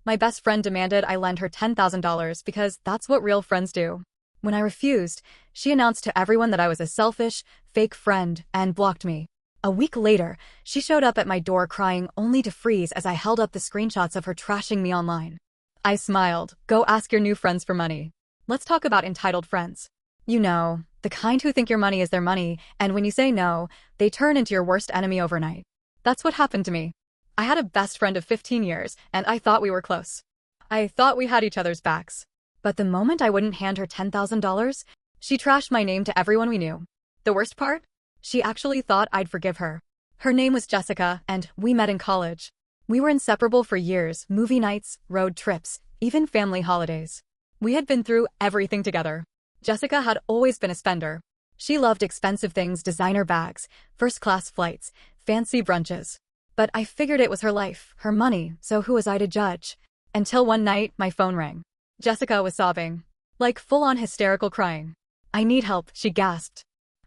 My best friend demanded I lend her $10,000 because that's what real friends do. When I refused, she announced to everyone that I was a selfish, fake friend and blocked me. A week later, she showed up at my door crying only to freeze as I held up the screenshots of her trashing me online. I smiled. Go ask your new friends for money. Let's talk about entitled friends. You know, the kind who think your money is their money, and when you say no, they turn into your worst enemy overnight. That's what happened to me. I had a best friend of 15 years, and I thought we were close. I thought we had each other's backs. But the moment I wouldn't hand her $10,000, she trashed my name to everyone we knew. The worst part? She actually thought I'd forgive her. Her name was Jessica, and we met in college. We were inseparable for years, movie nights, road trips, even family holidays. We had been through everything together. Jessica had always been a spender. She loved expensive things, designer bags, first-class flights, fancy brunches. But I figured it was her life, her money, so who was I to judge? Until one night, my phone rang. Jessica was sobbing. Like full-on hysterical crying. I need help, she gasped.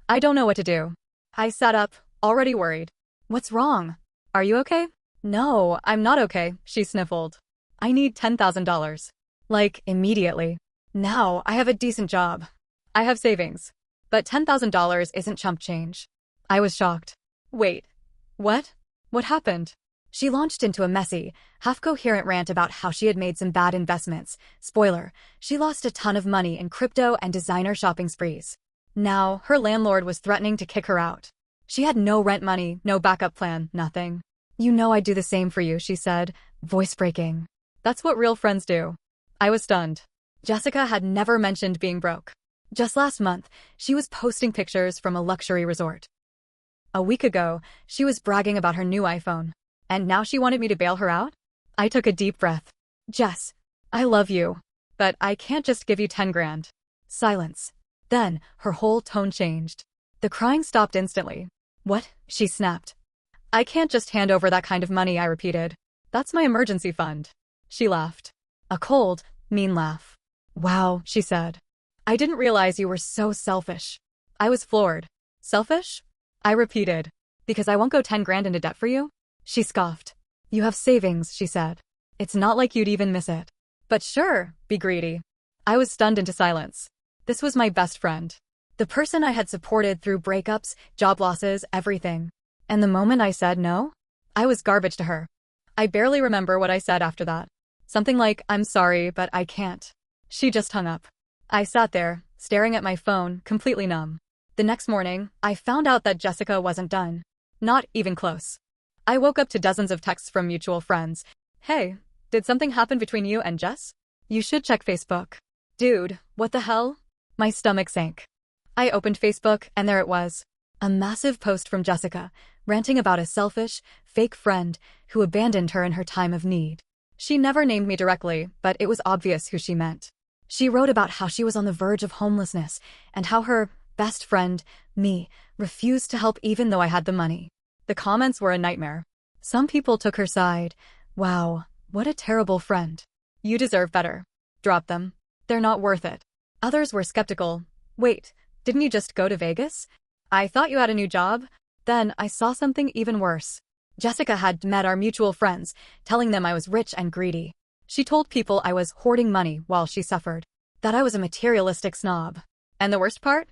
I don't know what to do. I sat up, already worried. What's wrong? Are you okay? No, I'm not okay, she sniffled. I need $10,000. Like, immediately. Now, I have a decent job. I have savings. But $10,000 isn't chump change. I was shocked. Wait. What? What happened? She launched into a messy, half-coherent rant about how she had made some bad investments. Spoiler, she lost a ton of money in crypto and designer shopping sprees. Now, her landlord was threatening to kick her out. She had no rent money, no backup plan, nothing. You know I'd do the same for you, she said, voice breaking. That's what real friends do. I was stunned. Jessica had never mentioned being broke. Just last month, she was posting pictures from a luxury resort. A week ago, she was bragging about her new iPhone. And now she wanted me to bail her out? I took a deep breath. Jess, I love you. But I can't just give you 10 grand. Silence. Then, her whole tone changed. The crying stopped instantly. What? She snapped. I can't just hand over that kind of money, I repeated. That's my emergency fund. She laughed. A cold, mean laugh. Wow, she said. I didn't realize you were so selfish. I was floored. Selfish? I repeated. Because I won't go 10 grand into debt for you? She scoffed. You have savings, she said. It's not like you'd even miss it. But sure, be greedy. I was stunned into silence. This was my best friend. The person I had supported through breakups, job losses, everything. And the moment I said no, I was garbage to her. I barely remember what I said after that. Something like, I'm sorry, but I can't. She just hung up. I sat there, staring at my phone, completely numb. The next morning, I found out that Jessica wasn't done. Not even close. I woke up to dozens of texts from mutual friends. Hey, did something happen between you and Jess? You should check Facebook. Dude, what the hell? My stomach sank. I opened Facebook, and there it was. A massive post from Jessica, ranting about a selfish, fake friend who abandoned her in her time of need. She never named me directly, but it was obvious who she meant. She wrote about how she was on the verge of homelessness, and how her best friend, me, refused to help even though I had the money. The comments were a nightmare. Some people took her side. Wow, what a terrible friend. You deserve better. Drop them. They're not worth it. Others were skeptical. Wait, didn't you just go to Vegas? I thought you had a new job. Then I saw something even worse. Jessica had met our mutual friends, telling them I was rich and greedy. She told people I was hoarding money while she suffered. That I was a materialistic snob. And the worst part?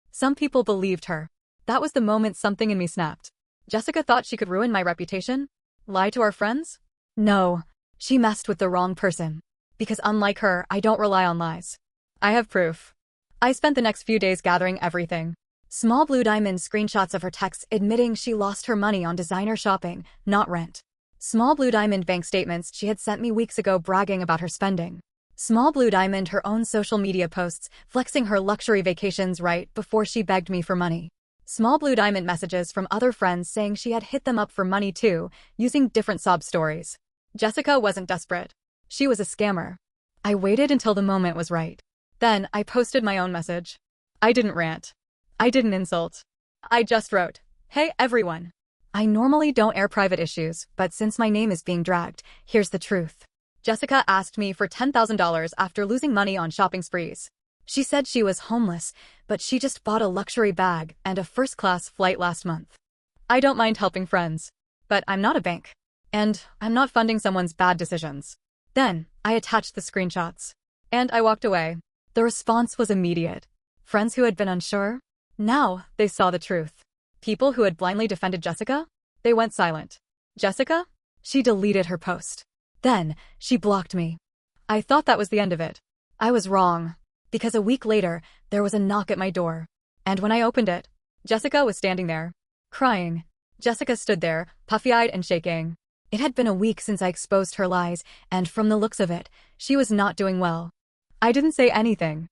Some people believed her. That was the moment something in me snapped. Jessica thought she could ruin my reputation? Lie to our friends? No, she messed with the wrong person. Because unlike her, I don't rely on lies. I have proof. I spent the next few days gathering everything. Small blue diamond screenshots of her texts admitting she lost her money on designer shopping, not rent. Small blue diamond bank statements she had sent me weeks ago bragging about her spending. Small blue diamond her own social media posts flexing her luxury vacations right before she begged me for money. Small blue diamond messages from other friends saying she had hit them up for money too, using different sob stories. Jessica wasn't desperate. She was a scammer. I waited until the moment was right. Then I posted my own message. I didn't rant. I didn't insult. I just wrote, hey everyone. I normally don't air private issues, but since my name is being dragged, here's the truth. Jessica asked me for $10,000 after losing money on shopping sprees. She said she was homeless, but she just bought a luxury bag and a first-class flight last month. I don't mind helping friends, but I'm not a bank. And I'm not funding someone's bad decisions. Then, I attached the screenshots. And I walked away. The response was immediate. Friends who had been unsure? Now, they saw the truth. People who had blindly defended Jessica? They went silent. Jessica? She deleted her post. Then, she blocked me. I thought that was the end of it. I was wrong. Because a week later, there was a knock at my door. And when I opened it, Jessica was standing there, crying. Jessica stood there, puffy-eyed and shaking. It had been a week since I exposed her lies, and from the looks of it, she was not doing well. I didn't say anything.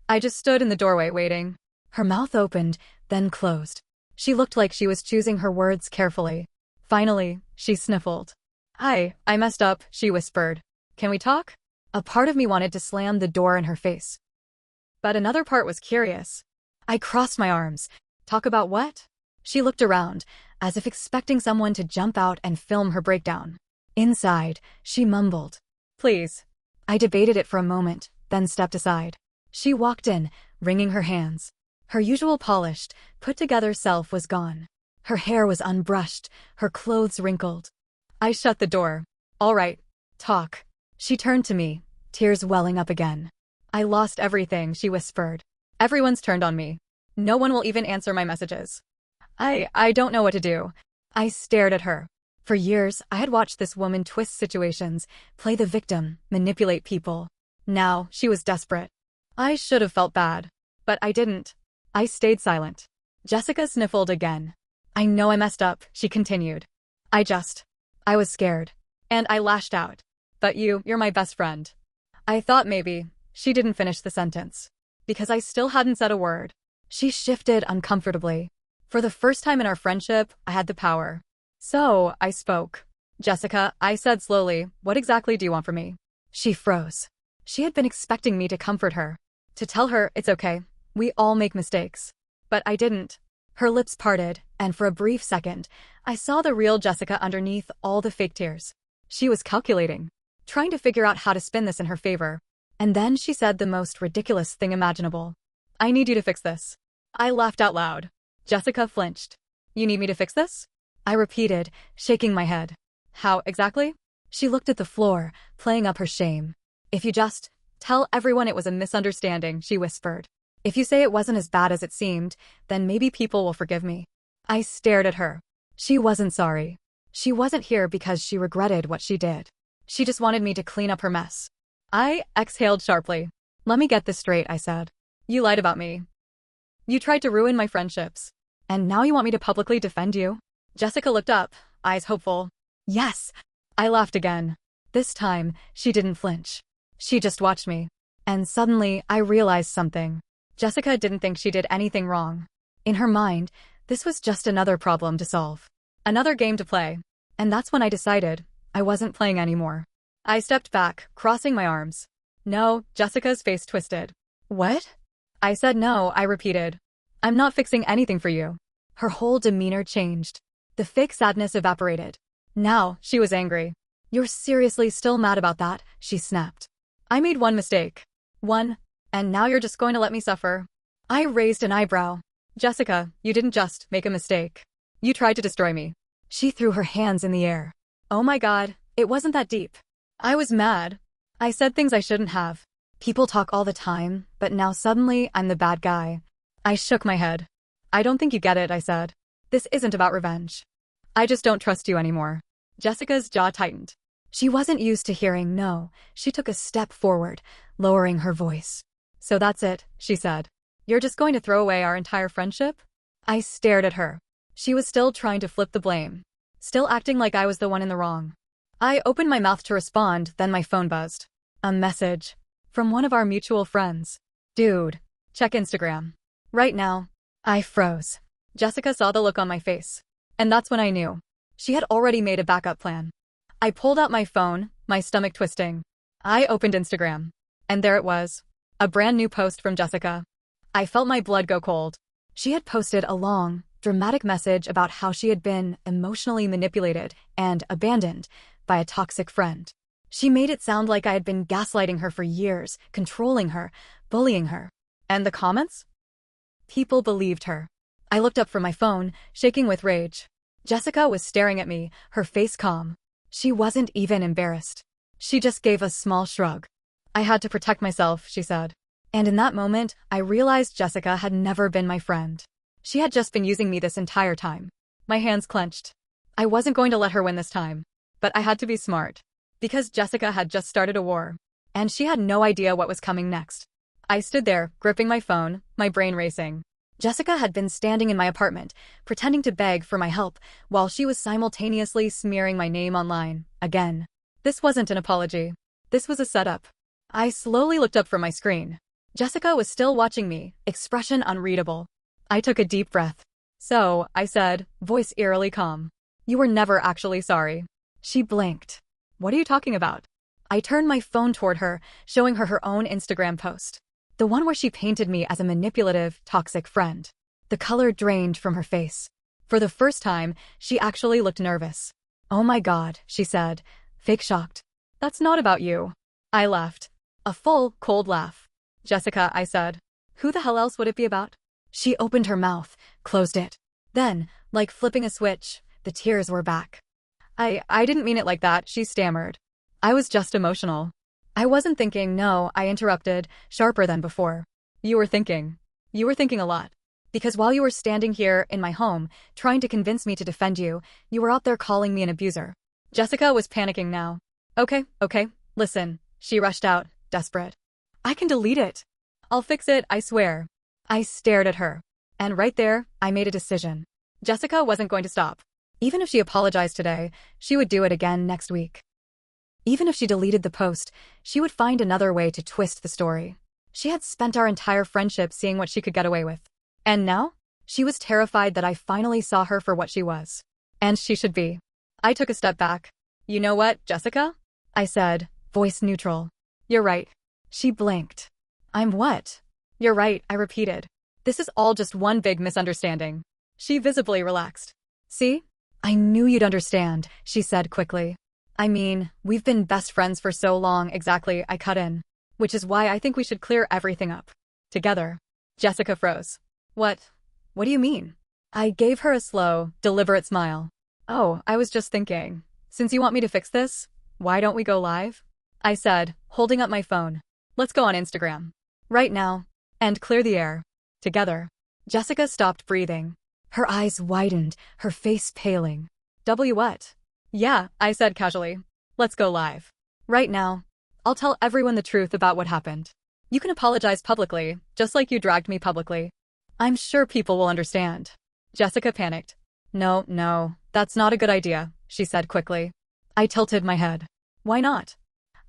I just stood in the doorway waiting. Her mouth opened, then closed. She looked like she was choosing her words carefully. Finally, she sniffled. I messed up, she whispered. Can we talk? A part of me wanted to slam the door in her face. But another part was curious. I crossed my arms. Talk about what? She looked around, as if expecting someone to jump out and film her breakdown. Inside, she mumbled. Please. I debated it for a moment, then stepped aside. She walked in, wringing her hands. Her usual polished, put-together self was gone. Her hair was unbrushed, her clothes wrinkled. I shut the door. All right, talk. She turned to me, tears welling up again. I lost everything, she whispered. Everyone's turned on me. No one will even answer my messages. I don't know what to do. I stared at her. For years, I had watched this woman twist situations, play the victim, manipulate people. Now, she was desperate. I should have felt bad. But I didn't. I stayed silent. Jessica sniffled again. I know I messed up, she continued. I was scared. And I lashed out. But you're my best friend. I thought maybe. She didn't finish the sentence. Because I still hadn't said a word. She shifted uncomfortably. For the first time in our friendship, I had the power. So, I spoke. Jessica, I said slowly, what exactly do you want from me? She froze. She had been expecting me to comfort her. To tell her, it's okay. We all make mistakes. But I didn't. Her lips parted, and for a brief second, I saw the real Jessica underneath all the fake tears. She was calculating, trying to figure out how to spin this in her favor. And then she said the most ridiculous thing imaginable. I need you to fix this. I laughed out loud. Jessica flinched. You need me to fix this? I repeated, shaking my head. How exactly? She looked at the floor, playing up her shame. If you just tell everyone it was a misunderstanding, she whispered. If you say it wasn't as bad as it seemed, then maybe people will forgive me. I stared at her. She wasn't sorry. She wasn't here because she regretted what she did. She just wanted me to clean up her mess. I exhaled sharply. Let me get this straight, I said. You lied about me. You tried to ruin my friendships. And now you want me to publicly defend you? Jessica looked up, eyes hopeful. Yes. I laughed again. This time, she didn't flinch. She just watched me. And suddenly, I realized something. Jessica didn't think she did anything wrong. In her mind, this was just another problem to solve. Another game to play. And that's when I decided I wasn't playing anymore. I stepped back, crossing my arms. No, Jessica's face twisted. What? I said no, I repeated. I'm not fixing anything for you. Her whole demeanor changed. The fake sadness evaporated. Now, she was angry. You're seriously still mad about that, she snapped. I made one mistake. One. And now you're just going to let me suffer. I raised an eyebrow. Jessica, you didn't just make a mistake. You tried to destroy me. She threw her hands in the air. Oh my God, it wasn't that deep. I was mad. I said things I shouldn't have. People talk all the time, but now suddenly I'm the bad guy. I shook my head. I don't think you get it, I said. This isn't about revenge. I just don't trust you anymore. Jessica's jaw tightened. She wasn't used to hearing no. She took a step forward, lowering her voice. So that's it, she said. You're just going to throw away our entire friendship? I stared at her. She was still trying to flip the blame. Still acting like I was the one in the wrong. I opened my mouth to respond, then my phone buzzed. A message. From one of our mutual friends. Dude, check Instagram. Right now. I froze. Jessica saw the look on my face. And that's when I knew. She had already made a backup plan. I pulled out my phone, my stomach twisting. I opened Instagram. And there it was. A brand new post from Jessica. I felt my blood go cold. She had posted a long, dramatic message about how she had been emotionally manipulated and abandoned by a toxic friend. She made it sound like I had been gaslighting her for years, controlling her, bullying her. And the comments? People believed her. I looked up from my phone, shaking with rage. Jessica was staring at me, her face calm. She wasn't even embarrassed. She just gave a small shrug. I had to protect myself, she said. And in that moment, I realized Jessica had never been my friend. She had just been using me this entire time. My hands clenched. I wasn't going to let her win this time. But I had to be smart. Because Jessica had just started a war. And she had no idea what was coming next. I stood there, gripping my phone, my brain racing. Jessica had been standing in my apartment, pretending to beg for my help, while she was simultaneously smearing my name online, again. This wasn't an apology. This was a setup. I slowly looked up from my screen. Jessica was still watching me, expression unreadable. I took a deep breath. So, I said, voice eerily calm. You were never actually sorry. She blinked. What are you talking about? I turned my phone toward her, showing her own Instagram post. The one where she painted me as a manipulative, toxic friend. The color drained from her face. For the first time, she actually looked nervous. Oh my God, she said, fake shocked. That's not about you. I laughed. A full, cold laugh. Jessica, I said. Who the hell else would it be about? She opened her mouth, closed it. Then, like flipping a switch, the tears were back. I didn't mean it like that, she stammered. I was just emotional. I wasn't thinking, no, I interrupted, sharper than before. You were thinking. You were thinking a lot. Because while you were standing here in my home, trying to convince me to defend you, you were out there calling me an abuser. Jessica was panicking now. Okay, listen, she rushed out, desperate. I can delete it. I'll fix it, I swear. I stared at her. And right there, I made a decision. Jessica wasn't going to stop. Even if she apologized today, she would do it again next week. Even if she deleted the post, she would find another way to twist the story. She had spent our entire friendship seeing what she could get away with. And now? She was terrified that I finally saw her for what she was. And she should be. I took a step back. You know what, Jessica? I said, voice neutral. You're right. She blinked. I'm what? You're right, I repeated. This is all just one big misunderstanding. She visibly relaxed. See? I knew you'd understand, she said quickly. I mean, we've been best friends for so long, exactly, I cut in. Which is why I think we should clear everything up. Together. Jessica froze. What do you mean? I gave her a slow, deliberate smile. Oh, I was just thinking. Since you want me to fix this, why don't we go live? I said, holding up my phone. Let's go on Instagram. Right now. And clear the air. Together. Jessica stopped breathing. Her eyes widened, her face paling. What? Yeah, I said casually. Let's go live. Right now. I'll tell everyone the truth about what happened. You can apologize publicly, just like you dragged me publicly. I'm sure people will understand. Jessica panicked. No, that's not a good idea, she said quickly. I tilted my head. Why not?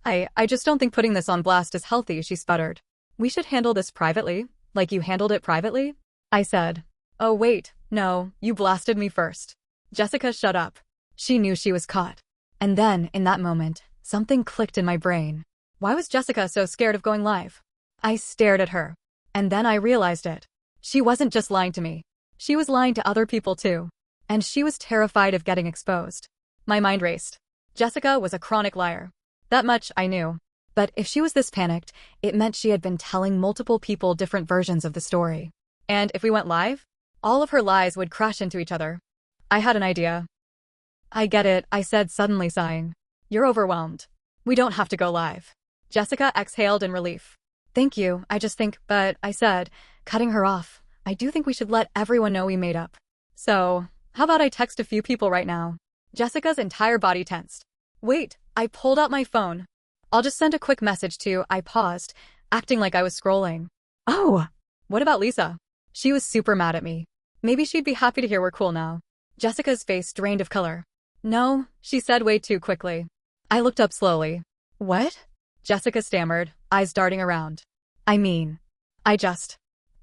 I just don't think putting this on blast is healthy, she sputtered. We should handle this privately, like you handled it privately? I said. Oh wait, no, you blasted me first. Jessica shut up. She knew she was caught. And then, in that moment, something clicked in my brain. Why was Jessica so scared of going live? I stared at her. And then I realized it. She wasn't just lying to me. She was lying to other people too. And she was terrified of getting exposed. My mind raced. Jessica was a chronic liar. That much I knew. But if she was this panicked, it meant she had been telling multiple people different versions of the story. And if we went live, all of her lies would crash into each other. I had an idea. I get it, I said, suddenly sighing. You're overwhelmed. We don't have to go live. Jessica exhaled in relief. Thank you, I just think, but, I said, cutting her off, I do think we should let everyone know we made up. So, how about I text a few people right now? Jessica's entire body tensed. Wait, I pulled out my phone. I'll just send a quick message to, I paused, acting like I was scrolling. Oh, what about Lisa? She was super mad at me. Maybe she'd be happy to hear we're cool now. Jessica's face drained of color. No, she said way too quickly. I looked up slowly. What? Jessica stammered, eyes darting around. I mean, I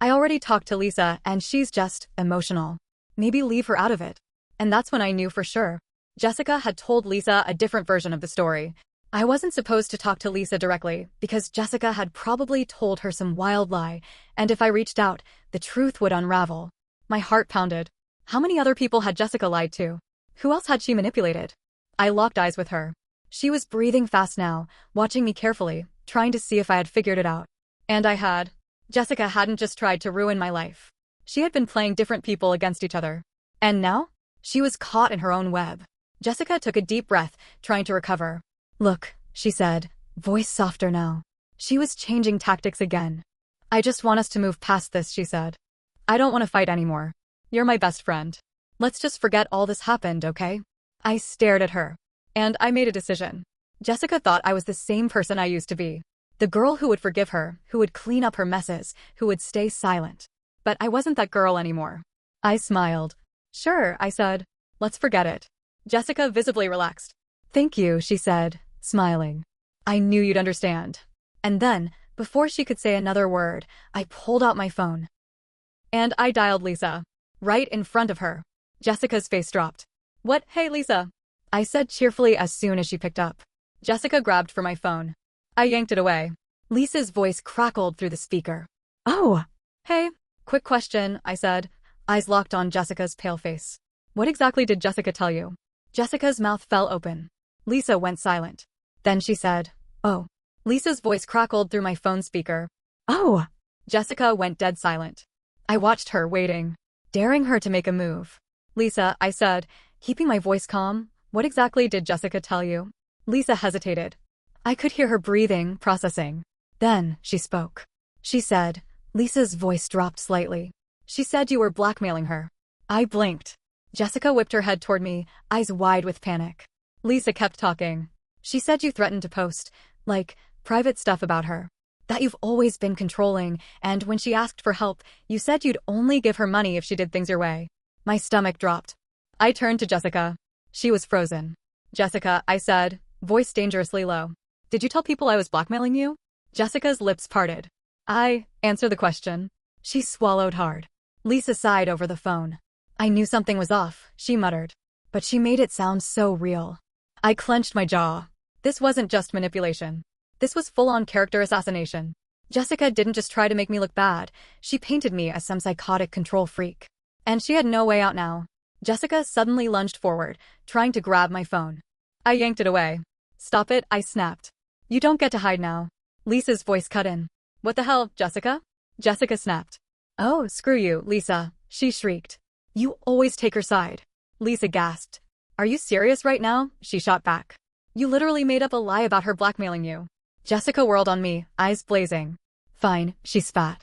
already talked to Lisa and she's just emotional. Maybe leave her out of it. And that's when I knew for sure. Jessica had told Lisa a different version of the story. I wasn't supposed to talk to Lisa directly because Jessica had probably told her some wild lie, and if I reached out, the truth would unravel. My heart pounded. How many other people had Jessica lied to? Who else had she manipulated? I locked eyes with her. She was breathing fast now, watching me carefully, trying to see if I had figured it out. And I had. Jessica hadn't just tried to ruin my life. She had been playing different people against each other. And now? She was caught in her own web. Jessica took a deep breath, trying to recover. Look, she said, voice softer now. She was changing tactics again. I just want us to move past this, she said. I don't want to fight anymore. You're my best friend. Let's just forget all this happened, okay? I stared at her. And I made a decision. Jessica thought I was the same person I used to be. The girl who would forgive her, who would clean up her messes, who would stay silent. But I wasn't that girl anymore. I smiled. Sure, I said. Let's forget it. Jessica visibly relaxed. Thank you, she said, smiling. I knew you'd understand. And then, before she could say another word, I pulled out my phone. And I dialed Lisa. Right in front of her. Jessica's face dropped. What? Hey, Lisa. I said cheerfully as soon as she picked up. Jessica grabbed for my phone. I yanked it away. Lisa's voice crackled through the speaker. Oh. Hey. Quick question, I said, eyes locked on Jessica's pale face. What exactly did Jessica tell you? Jessica's mouth fell open. Lisa went silent. Then she said, oh. Lisa's voice crackled through my phone speaker. Oh. Jessica went dead silent. I watched her, waiting, daring her to make a move. Lisa, I said, keeping my voice calm, what exactly did Jessica tell you? Lisa hesitated. I could hear her breathing, processing. Then, she spoke. She said, Lisa's voice dropped slightly. She said you were blackmailing her. I blinked. Jessica whipped her head toward me, eyes wide with panic. Lisa kept talking. She said you threatened to post, like, private stuff about her. That you've always been controlling, and when she asked for help, you said you'd only give her money if she did things your way. My stomach dropped. I turned to Jessica. She was frozen. Jessica, I said, voice dangerously low. Did you tell people I was blackmailing you? Jessica's lips parted. Answer the question. She swallowed hard. Lisa sighed over the phone. I knew something was off, she muttered. But she made it sound so real. I clenched my jaw. This wasn't just manipulation. This was full-on character assassination. Jessica didn't just try to make me look bad, she painted me as some psychotic control freak. And she had no way out now. Jessica suddenly lunged forward, trying to grab my phone. I yanked it away. Stop it, I snapped. You don't get to hide now. Lisa's voice cut in. What the hell, Jessica? Jessica snapped. Oh, screw you, Lisa, she shrieked. You always take her side. Lisa gasped. Are you serious right now? She shot back. You literally made up a lie about her blackmailing you. Jessica whirled on me, eyes blazing. Fine, she spat.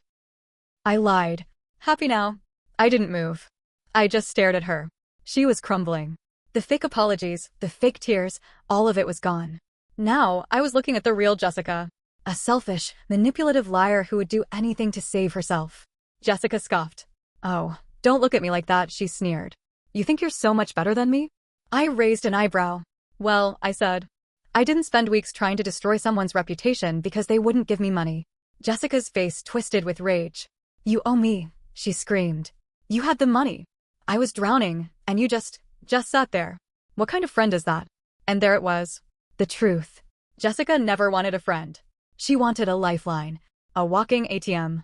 I lied. Happy now? I didn't move. I just stared at her. She was crumbling. The fake apologies, the fake tears, all of it was gone. Now, I was looking at the real Jessica. A selfish, manipulative liar who would do anything to save herself. Jessica scoffed. Oh, don't look at me like that, she sneered. You think you're so much better than me? I raised an eyebrow. Well, I said. I didn't spend weeks trying to destroy someone's reputation because they wouldn't give me money. Jessica's face twisted with rage. You owe me, she screamed. You had the money. I was drowning, and you just sat there. What kind of friend is that? And there it was. The truth. Jessica never wanted a friend. She wanted a lifeline. A walking ATM.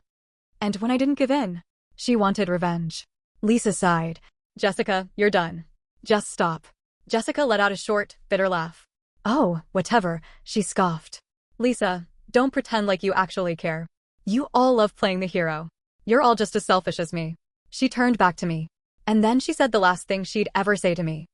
And when I didn't give in, she wanted revenge. Lisa sighed. Jessica, you're done. Just stop. Jessica let out a short, bitter laugh. Oh, whatever, she scoffed. Lisa, don't pretend like you actually care. You all love playing the hero. You're all just as selfish as me. She turned back to me. And then she said the last thing she'd ever say to me.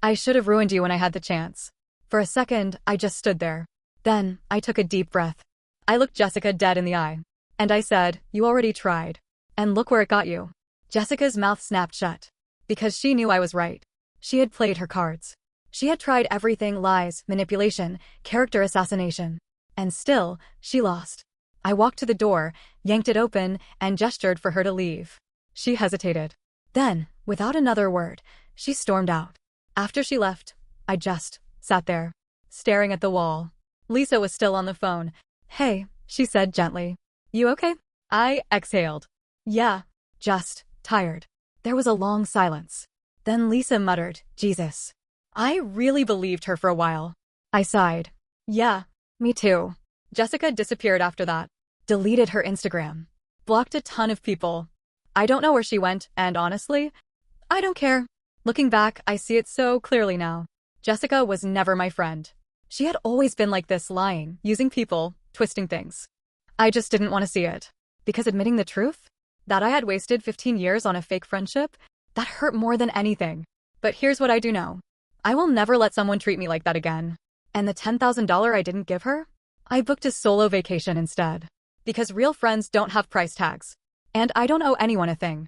I should have ruined you when I had the chance. For a second, I just stood there. Then, I took a deep breath. I looked Jessica dead in the eye. And I said, you already tried. And look where it got you. Jessica's mouth snapped shut. Because she knew I was right. She had played her cards. She had tried everything: lies, manipulation, character assassination. And still, she lost. I walked to the door, yanked it open, and gestured for her to leave. She hesitated. Then, without another word, she stormed out. After she left, I just sat there, staring at the wall. Lisa was still on the phone. Hey, she said gently. You okay? I exhaled. Yeah, just tired. There was a long silence. Then Lisa muttered, Jesus. I really believed her for a while. I sighed. Yeah, me too. Jessica disappeared after that. Deleted her Instagram. Blocked a ton of people. I don't know where she went, and honestly, I don't care. Looking back, I see it so clearly now. Jessica was never my friend. She had always been like this, lying, using people, twisting things. I just didn't want to see it. Because admitting the truth? That I had wasted 15 years on a fake friendship? That hurt more than anything. But here's what I do know. I will never let someone treat me like that again. And the $10,000 I didn't give her? I booked a solo vacation instead. Because real friends don't have price tags. And I don't owe anyone a thing.